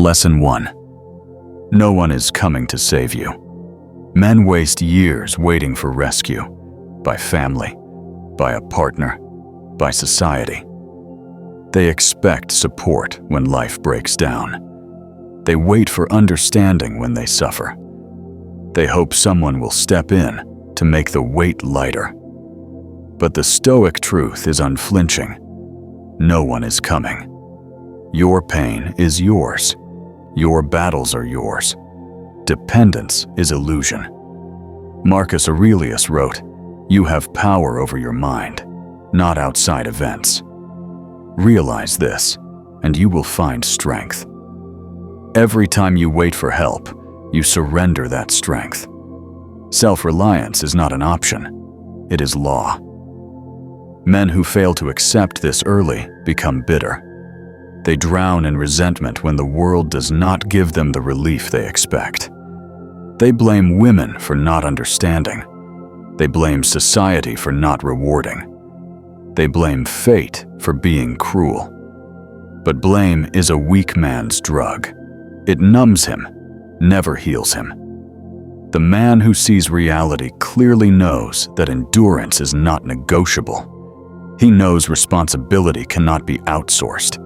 Lesson 1. No one is coming to save you. Men waste years waiting for rescue, by family, by a partner, by society. They expect support when life breaks down. They wait for understanding when they suffer. They hope someone will step in to make the weight lighter. But the Stoic truth is unflinching. No one is coming. Your pain is yours. Your battles are yours. Dependence is illusion. Marcus Aurelius wrote, "You have power over your mind, not outside events." Realize this, and you will find strength. Every time you wait for help, you surrender that strength. Self-reliance is not an option. It is law. Men who fail to accept this early become bitter. They drown in resentment when the world does not give them the relief they expect. They blame women for not understanding. They blame society for not rewarding. They blame fate for being cruel. But blame is a weak man's drug. It numbs him, never heals him. The man who sees reality clearly knows that endurance is not negotiable. He knows responsibility cannot be outsourced.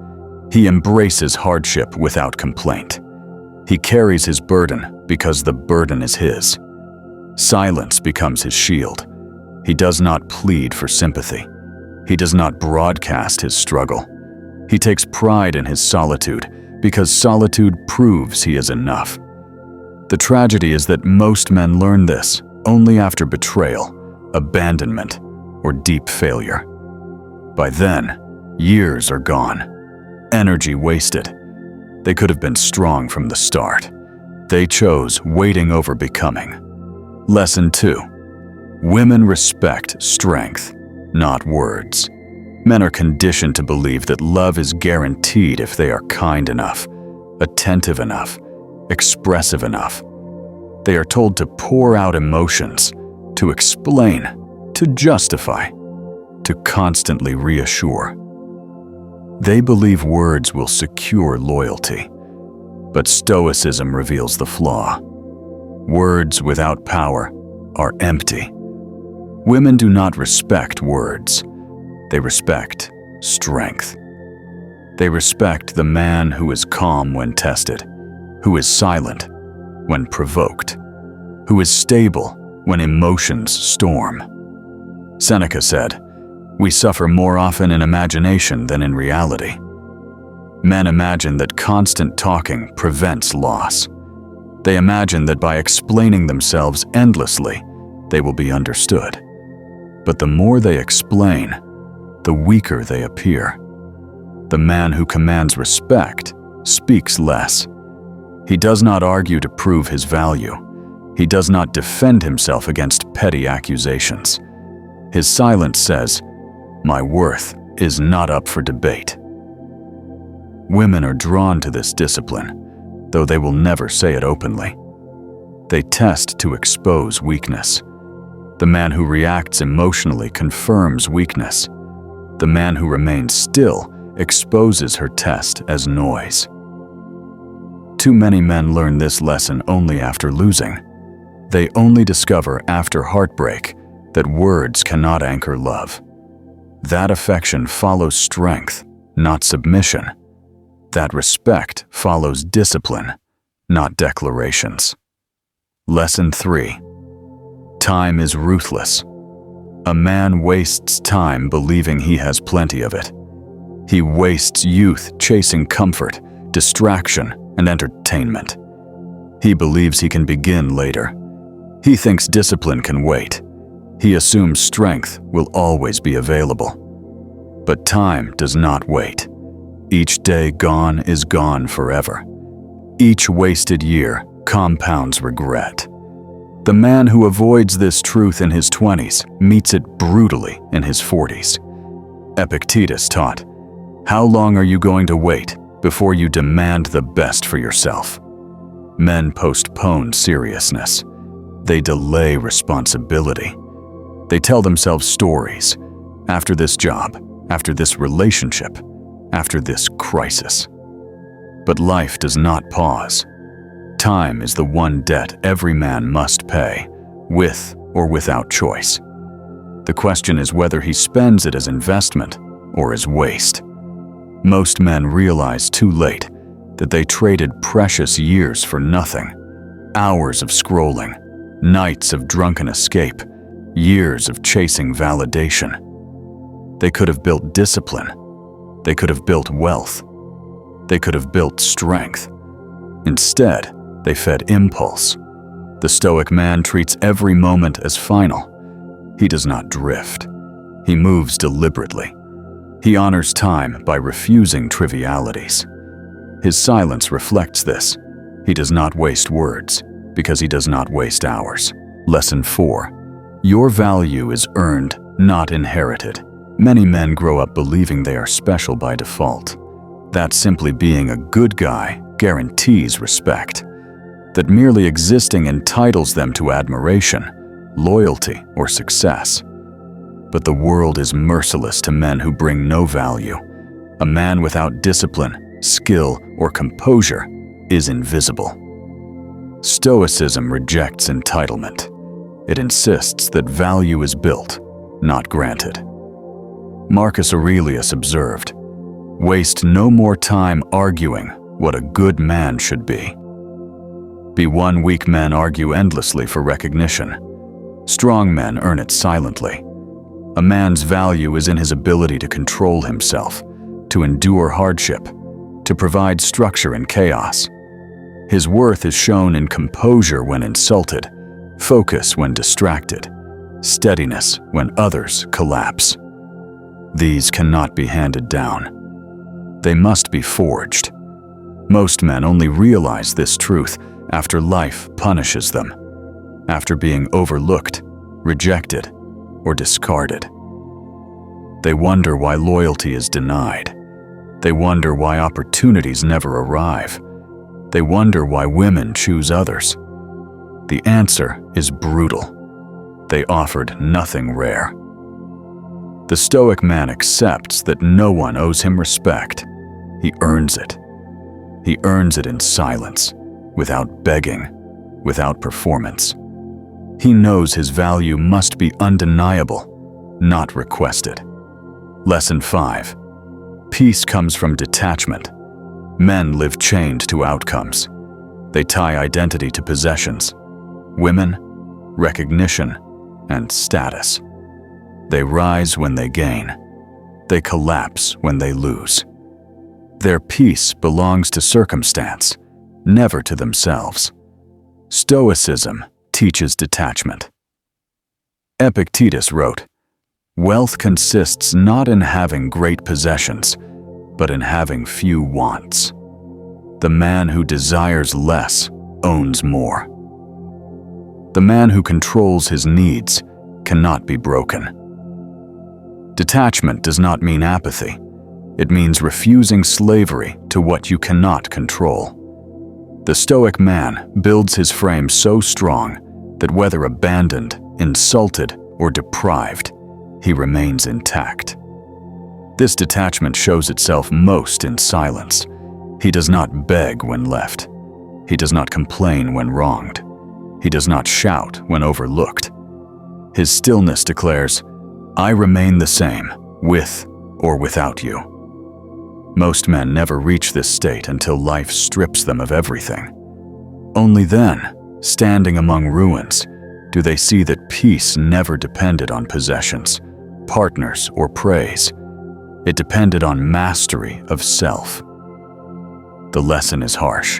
He embraces hardship without complaint. He carries his burden because the burden is his. Silence becomes his shield. He does not plead for sympathy. He does not broadcast his struggle. He takes pride in his solitude because solitude proves he is enough. The tragedy is that most men learn this only after betrayal, abandonment, or deep failure. By then, years are gone. Energy wasted. They could have been strong from the start. They chose waiting over becoming. Lesson 2. Women respect strength, not words. Men are conditioned to believe that love is guaranteed if they are kind enough, attentive enough, expressive enough. They are told to pour out emotions, to explain, to justify, to constantly reassure. They believe words will secure loyalty, but Stoicism reveals the flaw. Words without power are empty. Women do not respect words. They respect strength. They respect the man who is calm when tested, who is silent when provoked, who is stable when emotions storm. Seneca said, "We suffer more often in imagination than in reality." Men imagine that constant talking prevents loss. They imagine that by explaining themselves endlessly, they will be understood. But the more they explain, the weaker they appear. The man who commands respect speaks less. He does not argue to prove his value. He does not defend himself against petty accusations. His silence says, "My worth is not up for debate." Women are drawn to this discipline, though they will never say it openly. They test to expose weakness. The man who reacts emotionally confirms weakness. The man who remains still exposes her test as noise. Too many men learn this lesson only after losing. They only discover after heartbreak that words cannot anchor love. That affection follows strength, not submission. That respect follows discipline, not declarations. Lesson 3. Time is ruthless. A man wastes time believing he has plenty of it. He wastes youth chasing comfort, distraction, and entertainment. He believes he can begin later. He thinks discipline can wait. He assumes strength will always be available. But time does not wait. Each day gone is gone forever. Each wasted year compounds regret. The man who avoids this truth in his 20s meets it brutally in his 40s. Epictetus taught, "How long are you going to wait before you demand the best for yourself?" Men postpone seriousness. They delay responsibility. They tell themselves stories. After this job, after this relationship, after this crisis. But life does not pause. Time is the one debt every man must pay, with or without choice. The question is whether he spends it as investment or as waste. Most men realize too late that they traded precious years for nothing. Hours of scrolling, nights of drunken escape, years of chasing validation. They could have built discipline. They could have built wealth. They could have built strength. Instead, they fed impulse. The Stoic man treats every moment as final. He does not drift. He moves deliberately. He honors time by refusing trivialities. His silence reflects this. He does not waste words because he does not waste hours. Lesson 4. Your value is earned, not inherited. Many men grow up believing they are special by default. That simply being a good guy guarantees respect. That merely existing entitles them to admiration, loyalty, or success. But the world is merciless to men who bring no value. A man without discipline, skill, or composure is invisible. Stoicism rejects entitlement. It insists that value is built, not granted. Marcus Aurelius observed, "Waste no more time arguing what a good man should be." Be weak men argue endlessly for recognition. Strong men earn it silently. A man's value is in his ability to control himself, to endure hardship, to provide structure in chaos. His worth is shown in composure when insulted, focus when distracted, steadiness when others collapse. These cannot be handed down. They must be forged. Most men only realize this truth after life punishes them, after being overlooked, rejected, or discarded. They wonder why loyalty is denied. They wonder why opportunities never arrive. They wonder why women choose others. The answer is brutal. They offered nothing rare. The Stoic man accepts that no one owes him respect. He earns it. He earns it in silence, without begging, without performance. He knows his value must be undeniable, not requested. Lesson 5. Peace comes from detachment. Men live chained to outcomes. They tie identity to possessions, women, recognition, and status. They rise when they gain. They collapse when they lose. Their peace belongs to circumstance, never to themselves. Stoicism teaches detachment. Epictetus wrote, "Wealth consists not in having great possessions, but in having few wants. The man who desires less owns more." The man who controls his needs cannot be broken. Detachment does not mean apathy. It means refusing slavery to what you cannot control. The Stoic man builds his frame so strong that whether abandoned, insulted, or deprived, he remains intact. This detachment shows itself most in silence. He does not beg when left. He does not complain when wronged. He does not shout when overlooked. His stillness declares, "I remain the same, with or without you." Most men never reach this state until life strips them of everything. Only then, standing among ruins, do they see that peace never depended on possessions, partners, or praise. It depended on mastery of self. The lesson is harsh,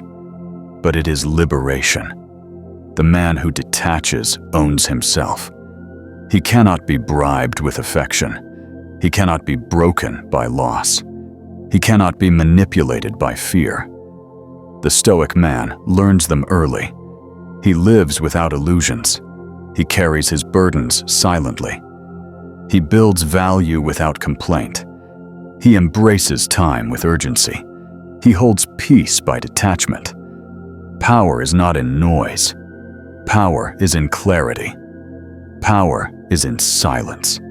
but it is liberation. The man who detaches owns himself. He cannot be bribed with affection. He cannot be broken by loss. He cannot be manipulated by fear. The Stoic man learns them early. He lives without illusions. He carries his burdens silently. He builds value without complaint. He embraces time with urgency. He holds peace by detachment. Power is not in noise. Power is in clarity. Power is in silence.